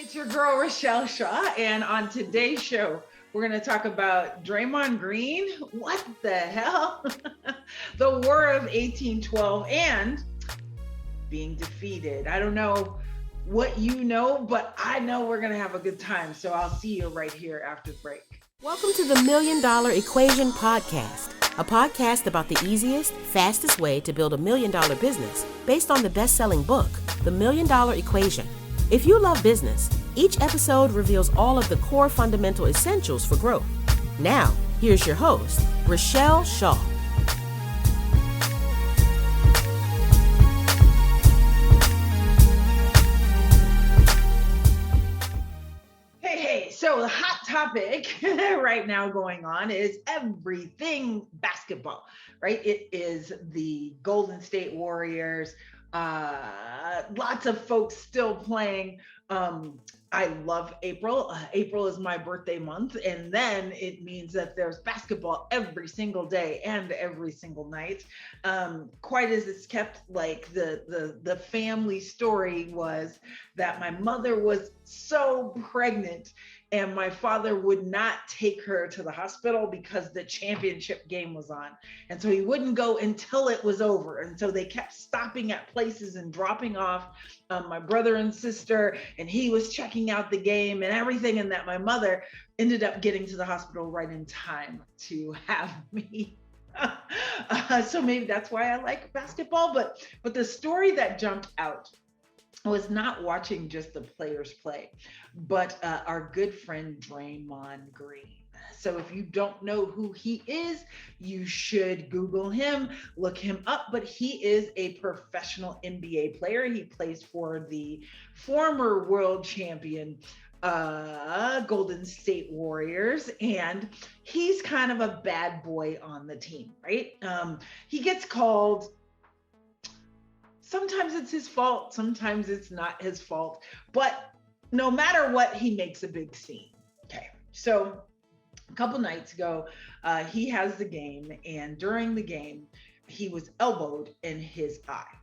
It's your girl, Richelle Shaw. And on today's show, we're going to talk about Draymond Green. What the hell? The War of 1812 and being defeated. I don't know what you know, but I know we're going to have a good time. So I'll see you right here after the break. Welcome to the Million Dollar Equation Podcast, a podcast about the easiest, fastest way to build $1 million business based on the best-selling book, The $1 Million Equation. If you love business, each episode reveals all of the core fundamental essentials for growth. Now, here's your host, Richelle Shaw. So the hot topic right now going on is everything basketball, right? It is the Golden State Warriors. Lots of folks still playing. I love April. April is my birthday month, and then it means that there's basketball every single day and every single night. Quite as it's kept, like the family story was that my mother was so pregnant and my father would not take her to the hospital because the championship game was on. And so he wouldn't go until it was over. And so they kept stopping at places and dropping off my brother and sister, and he was checking out the game and everything. And that my mother ended up getting to the hospital right in time to have me. So maybe that's why I like basketball. But the story that jumped out was not watching just the players play, but our good friend Draymond Green. So if you don't know who he is, you should Google him, look him up. But he is a professional NBA player. He plays for the former world champion Golden State Warriors, and he's kind of a bad boy on the team, right? He gets called. Sometimes it's his fault, sometimes it's not his fault, but no matter what, he makes a big scene. Okay, so a couple nights ago, he has the game, and during the game, he was elbowed in his eye.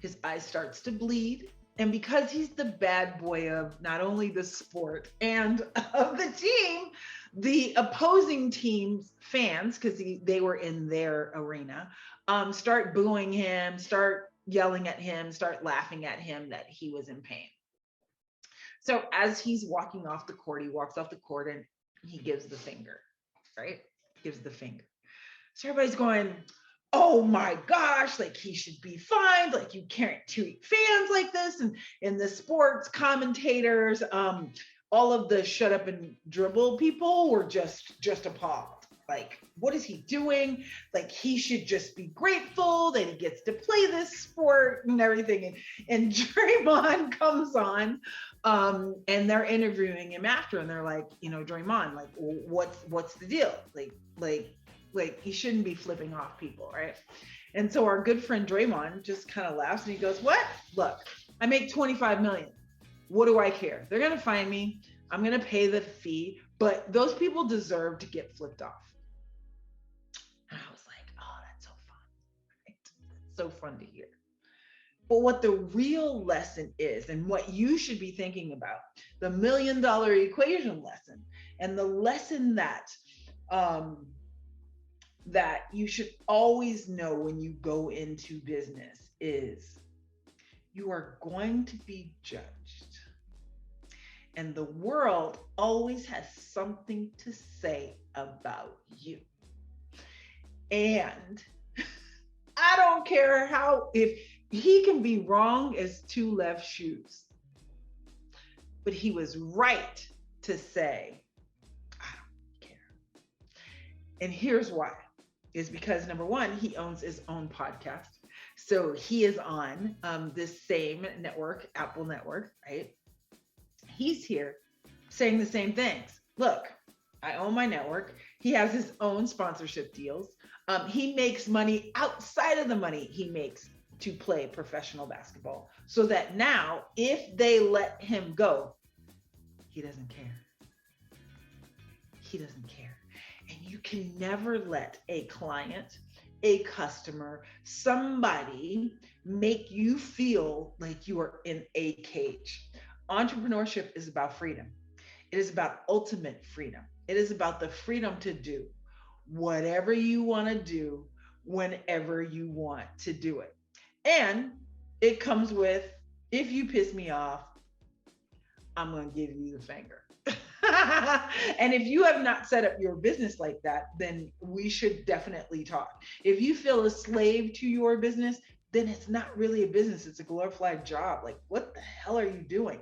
His eye starts to bleed, and because he's the bad boy of not only the sport and of the team, the opposing team's fans, because they were in their arena, start booing him, start yelling at him, start laughing at him that he was in pain. So as he's walking off the court, he walks off the court and he gives the finger, right? Gives the finger. So everybody's going, oh my gosh, like he should be fined, like you can't treat fans like this. And the sports commentators, all of the shut up and dribble people were just appalled. Like, what is he doing? Like, he should just be grateful that he gets to play this sport and everything. And Draymond comes on, and they're interviewing him after, and they're like, Draymond, like, what's the deal? Like he shouldn't be flipping off people, right? And so our good friend Draymond just kind of laughs and he goes, "What? Look, I make 25 million. What do I care? They're gonna fine me. I'm gonna pay the fee, but those people deserve to get flipped off." And I was like, oh, that's so fun. Right? It's so fun to hear. But what the real lesson is, and what you should be thinking about, the $1 million equation lesson, and the lesson that that you should always know when you go into business is you are going to be judged. And the world always has something to say about you. And I don't care if he can be wrong as two left shoes, but he was right to say, I don't care. And here's why. Is because number one, he owns his own podcast. So he is on this same network, Apple Network, right? He's here saying the same things. Look, I own my network. He has his own sponsorship deals. He makes money outside of the money he makes to play professional basketball. So that now, if they let him go, he doesn't care. He doesn't care. And you can never let a client, a customer, somebody make you feel like you are in a cage. Entrepreneurship is about freedom. It is about ultimate freedom. It is about the freedom to do whatever you want to do whenever you want to do it. And it comes with, if you piss me off, I'm going to give you the finger. And if you have not set up your business like that, then we should definitely talk. If you feel a slave to your business, then it's not really a business. It's a glorified job. Like, what the hell are you doing?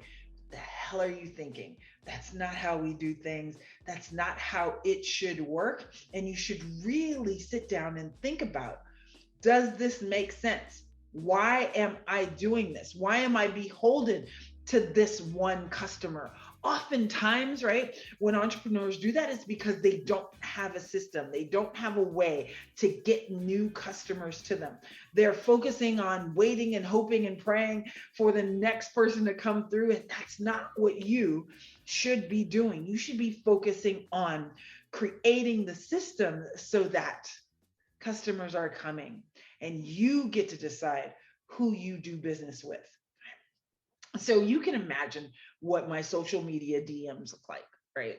The hell are you thinking? That's not how we do things. That's not how it should work. And you should really sit down and think about, does this make sense? Why am I doing this? Why am I beholden to this one customer? Oftentimes, right, when entrepreneurs do that, it's because they don't have a system. They don't have a way to get new customers to them. They're focusing on waiting and hoping and praying for the next person to come through. And that's not what you should be doing. You should be focusing on creating the system so that customers are coming and you get to decide who you do business with. So you can imagine what my social media DMs look like, right?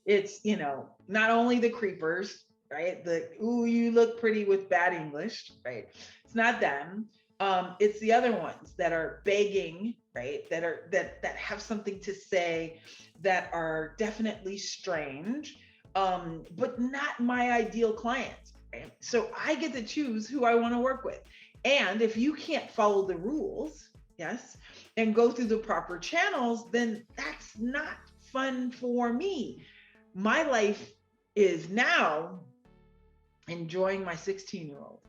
It's not only the creepers, right? The, ooh, you look pretty with bad English, right? It's not them. It's the other ones that are begging, right? That have something to say, that are definitely strange, but not my ideal client, right? So I get to choose who I want to work with. And if you can't follow the rules, yes, and go through the proper channels, then that's not fun for me. My life is now enjoying my 16-year-old,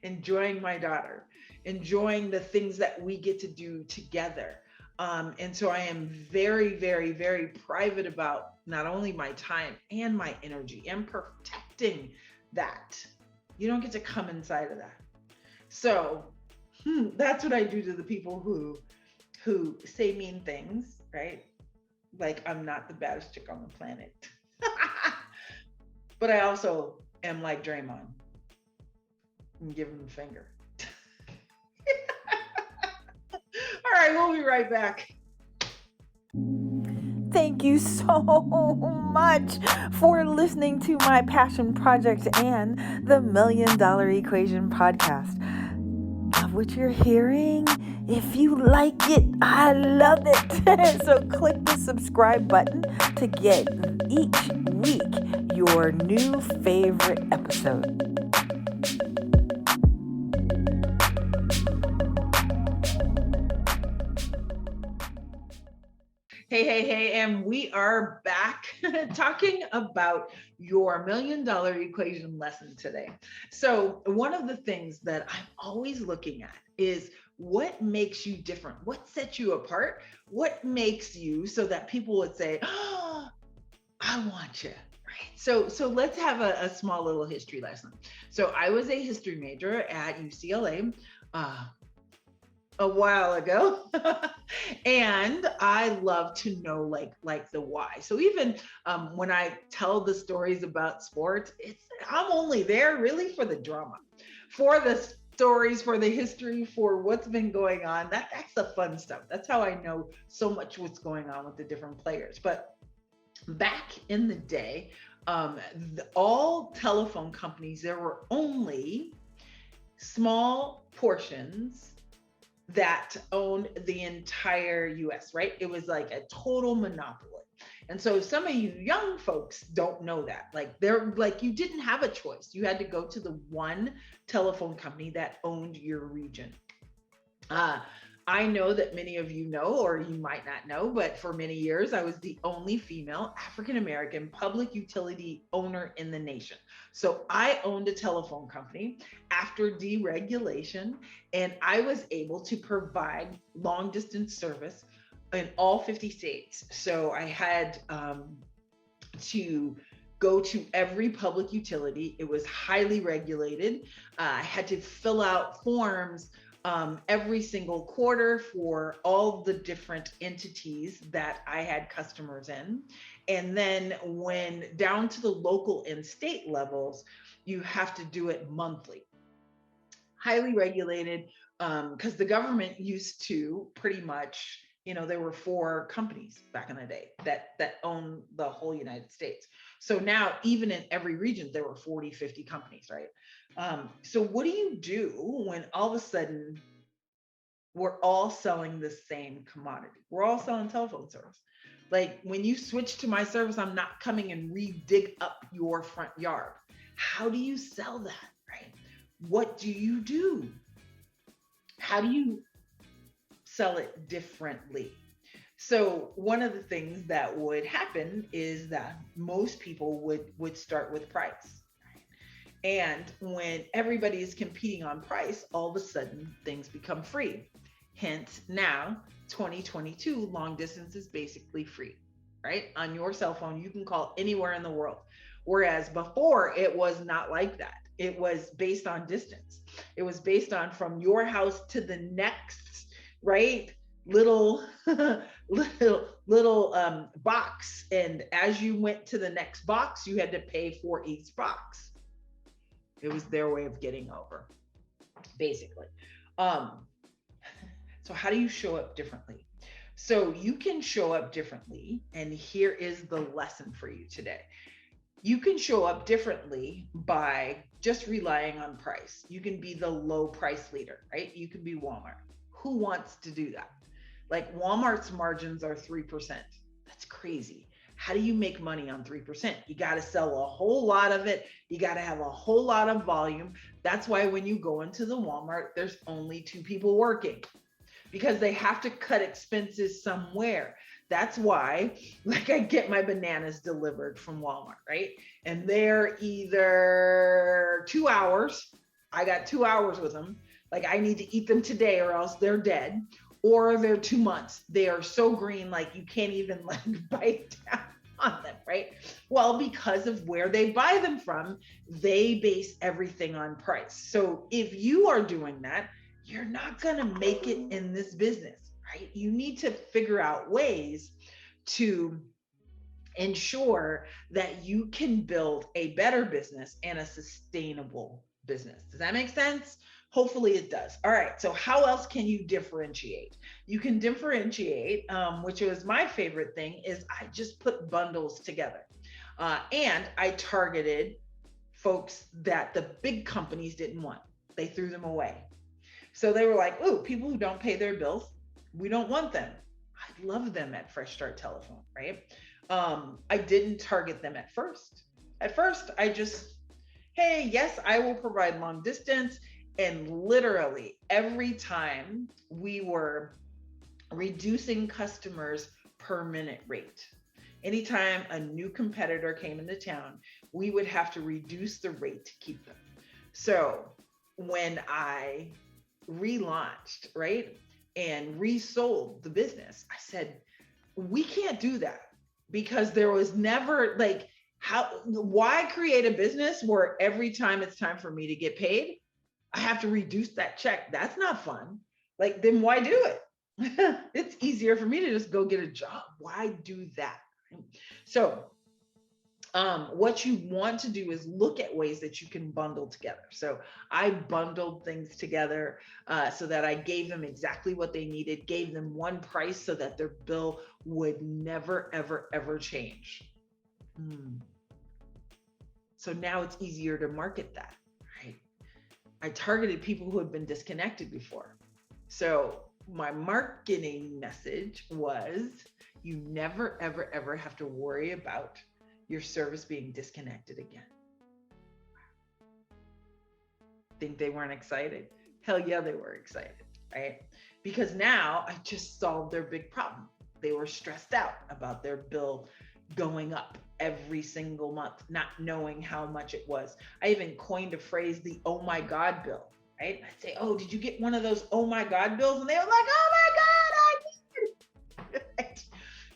enjoying my daughter, enjoying the things that we get to do together. And so I am very, very, very private about not only my time and my energy and protecting that. You don't get to come inside of that. So that's what I do to the people who say mean things, right? Like, I'm not the baddest chick on the planet. But I also am like Draymond and give him the finger. All right, we'll be right back. Thank you so much for listening to my passion project and the $1 Million Equation podcast. Love what you're hearing? If you like it, I love it. So click the subscribe button to get each week your new favorite episode. Hey, and we are back talking about your $1 Million Equation lesson today. So one of the things that I'm always looking at is what makes you different? What sets you apart? What makes you so that people would say, oh, I want you. Right. So let's have a small little history lesson. So I was a history major at UCLA. A while ago. And I love to know like the why. So even when I tell the stories about sports, I'm only there really for the drama, for the stories, for the history, for what's been going on. That's the fun stuff. That's how I know so much what's going on with the different players. But back in the day, all telephone companies, there were only small portions that owned the entire US, right? It was like a total monopoly. And so some of you young folks don't know that. You didn't have a choice. You had to go to the one telephone company that owned your region. I know that many of you know, or you might not know, but for many years, I was the only female African-American public utility owner in the nation. So I owned a telephone company after deregulation, and I was able to provide long distance service in all 50 states. So I had to go to every public utility. It was highly regulated. I had to fill out forms every single quarter for all the different entities that I had customers in. And then when down to the local and state levels, you have to do it monthly. Highly regulated, Because the government used to pretty much, there were 4 companies back in the day that owned the whole United States. So now even in every region, there were 40, 50 companies, right? So what do you do when all of a sudden we're all selling the same commodity? We're all selling telephone service. Like when you switch to my service, I'm not coming and dig up your front yard. How do you sell that, right? What do you do? How do you sell it differently? So one of the things that would happen is that most people would start with price. And when everybody is competing on price, all of a sudden things become free. Hence now 2022, long distance is basically free, right? On your cell phone, you can call anywhere in the world. Whereas before it was not like that. It was based on distance. It was based on from your house to the next, right? Little box. And as you went to the next box, you had to pay for each box. It was their way of getting over, basically. So how do you show up differently? So you can show up differently. And here is the lesson for you today. You can show up differently by just relying on price. You can be the low price leader, right? You can be Walmart. Who wants to do that? Like Walmart's margins are 3%. That's crazy. How do you make money on 3%? You got to sell a whole lot of it. You got to have a whole lot of volume. That's why when you go into the Walmart, there's only 2 people working because they have to cut expenses somewhere. That's why, like, I get my bananas delivered from Walmart, right? And they're either 2 hours. I got 2 hours with them. Like, I need to eat them today or else they're dead. Or they're 2 months. They are so green, like you can't even like bite down on them, right? Well, because of where they buy them from, they base everything on price. So if you are doing that, you're not going to make it in this business, right? You need to figure out ways to ensure that you can build a better business and a sustainable business. Does that make sense? Hopefully it does. All right. So how else can you differentiate? You can differentiate, which was my favorite thing, is I just put bundles together. And I targeted folks that the big companies didn't want. They threw them away. So they were like, ooh, people who don't pay their bills, we don't want them. I love them at Fresh Start Telephone, right? I didn't target them at first. At first, I just, hey, yes, I will provide long distance. And literally every time we were reducing customers per minute rate. Anytime a new competitor came into town, we would have to reduce the rate to keep them. So when I relaunched, right, and resold the business, I said, we can't do that because there was never like, why create a business where every time it's time for me to get paid, I have to reduce that check? That's not fun. Like, then why do it? It's easier for me to just go get a job. Why do that? So what you want to do is look at ways that you can bundle together. So I bundled things together so that I gave them exactly what they needed, gave them one price so that their bill would never, ever, ever change. So now it's easier to market that. I targeted people who had been disconnected before. So my marketing message was, you never, ever, ever have to worry about your service being disconnected again. Think they weren't excited? Hell yeah, they were excited, right? Because now I just solved their big problem. They were stressed out about their bill going up every single month, not knowing how much it was. I even coined a phrase, the oh my God bill, right? I'd say, oh, did you get one of those oh my God bills? And they were like, oh my God, I did. It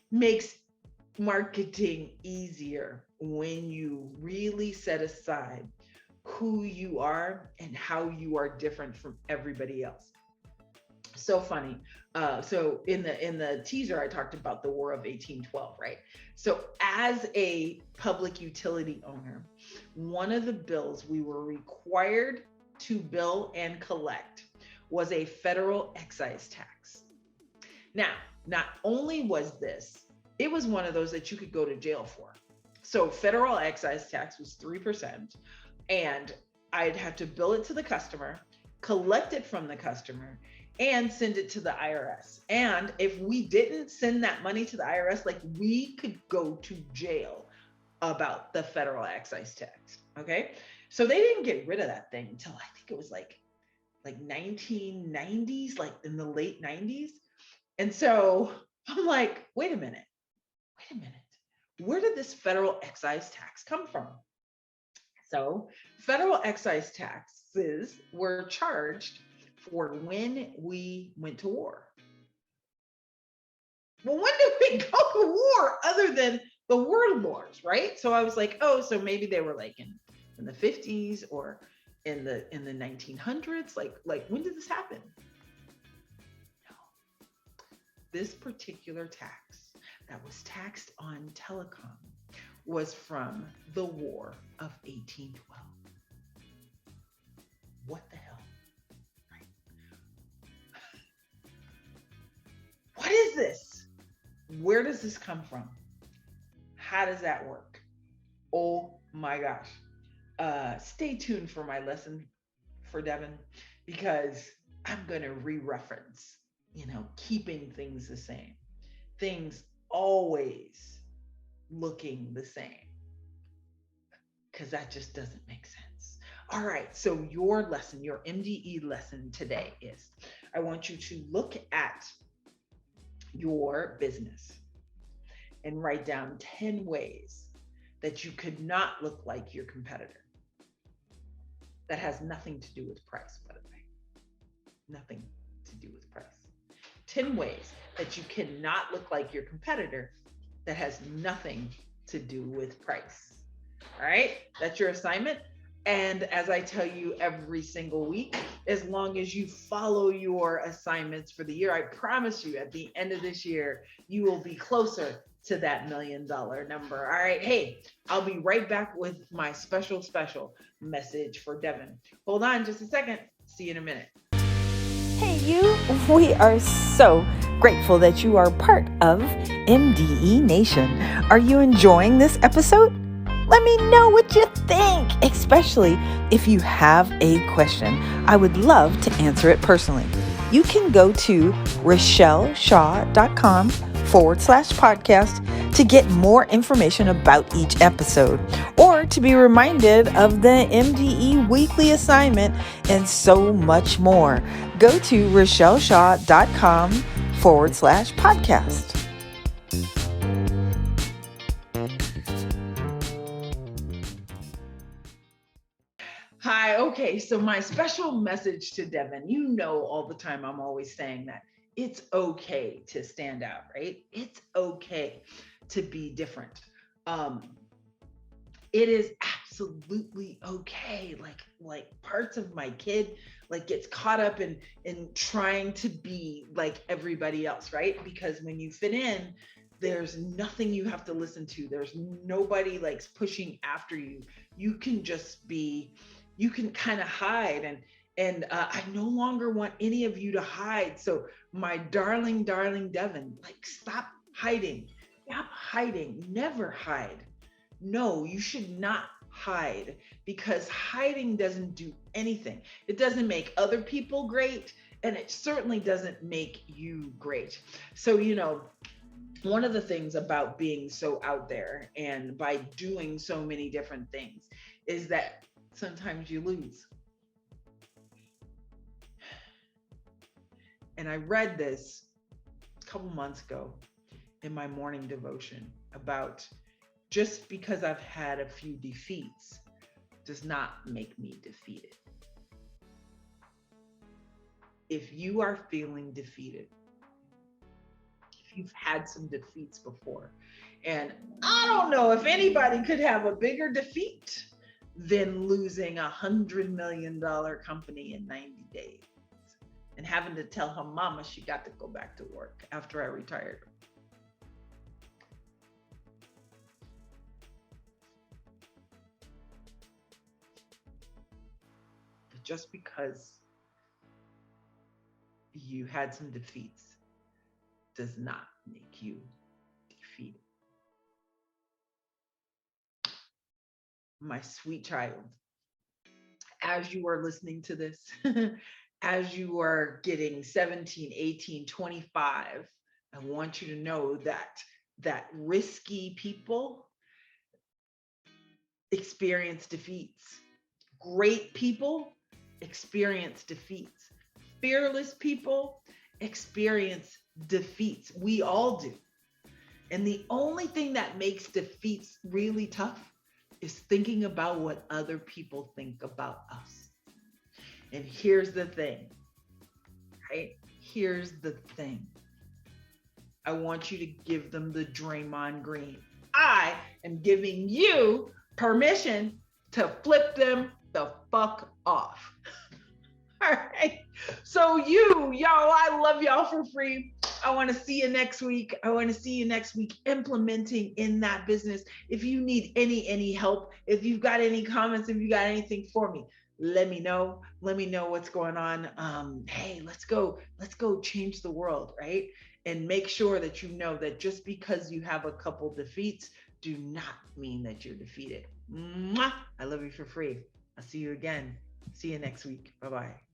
makes marketing easier when you really set aside who you are and how you are different from everybody else. So funny. So in the teaser, I talked about the War of 1812, right? So as a public utility owner, one of the bills we were required to bill and collect was a federal excise tax. Now, not only was this, it was one of those that you could go to jail for. So federal excise tax was 3%, and I'd have to bill it to the customer, collect it from the customer, and send it to the IRS. And if we didn't send that money to the IRS, like, we could go to jail about the federal excise tax. Okay. So they didn't get rid of that thing until I think it was like 1990s, like in the late 90s. And so I'm like, wait a minute. Where did this federal excise tax come from? So federal excise taxes were charged for when we went to war. Well, when did we go to war other than the world wars, right? So I was like, oh, so maybe they were like in the 50s or in the 1900s. Like when did this happen? No. This particular tax that was taxed on telecom was from the War of 1812. What the hell? Right? What is this? Where does this come from? How does that work? Oh my gosh. Stay tuned for my lesson for Devin, because I'm going to re-reference, keeping things the same. Things always looking the same, because that just doesn't make sense. All right. So your lesson, your MDE lesson today is, I want you to look at your business and write down 10 ways that you could not look like your competitor. That has nothing to do with price, by the way. Nothing to do with price. 10 ways that you cannot look like your competitor that has nothing to do with price. All right, that's your assignment. And as I tell you every single week, as long as you follow your assignments for the year, I promise you at the end of this year, you will be closer to that $1 million number. All right. Hey, I'll be right back with my special message for Devin. Hold on just a second. See you in a minute. Hey, you. We are so grateful that you are part of MDE Nation. Are you enjoying this episode? Let me know what you think, especially if you have a question. I would love to answer it personally. You can go to RichelleShaw.com/podcast to get more information about each episode, or to be reminded of the MDE weekly assignment and so much more. Go to RichelleShaw.com/podcast. Hi. Okay. So my special message to Devin, all the time I'm always saying that it's okay to stand out, right? It's okay to be different. It is absolutely okay. Like parts of my kid gets caught up in trying to be like everybody else, right? Because when you fit in, there's nothing you have to listen to. There's nobody pushing after you. You can just be, you can kind of hide, and I no longer want any of you to hide. So my darling Devin, stop hiding. Never hide. No, you should not hide, because hiding doesn't do anything. It doesn't make other people great, and it certainly doesn't make you great. So, one of the things about being so out there and by doing so many different things is that sometimes you lose. And I read this a couple months ago in my morning devotion about, just because I've had a few defeats does not make me defeated. If you are feeling defeated, if you've had some defeats before, and I don't know if anybody could have a bigger defeat than losing $100 million company in 90 days and having to tell her mama she got to go back to work after I retired. But just because, you had some defeats does not make you defeated. My sweet child, as you are listening to this, as you are getting 17, 18, 25, I want you to know that risky people experience defeats. Great people experience defeats. Fearless people experience defeats. We all do. And the only thing that makes defeats really tough is thinking about what other people think about us. And here's the thing, right? Here's the thing. I want you to give them the Draymond Green. I am giving you permission to flip them the fuck off. All right. So y'all, I love y'all for free. I want to see you next week. I want to see you next week implementing in that business. If you need any help, if you've got any comments, if you got anything for me, let me know. Let me know what's going on. Hey, let's go change the world, right? And make sure that you know that just because you have a couple defeats do not mean that you're defeated. Mwah! I love you for free. I'll see you again. See you next week. Bye-bye.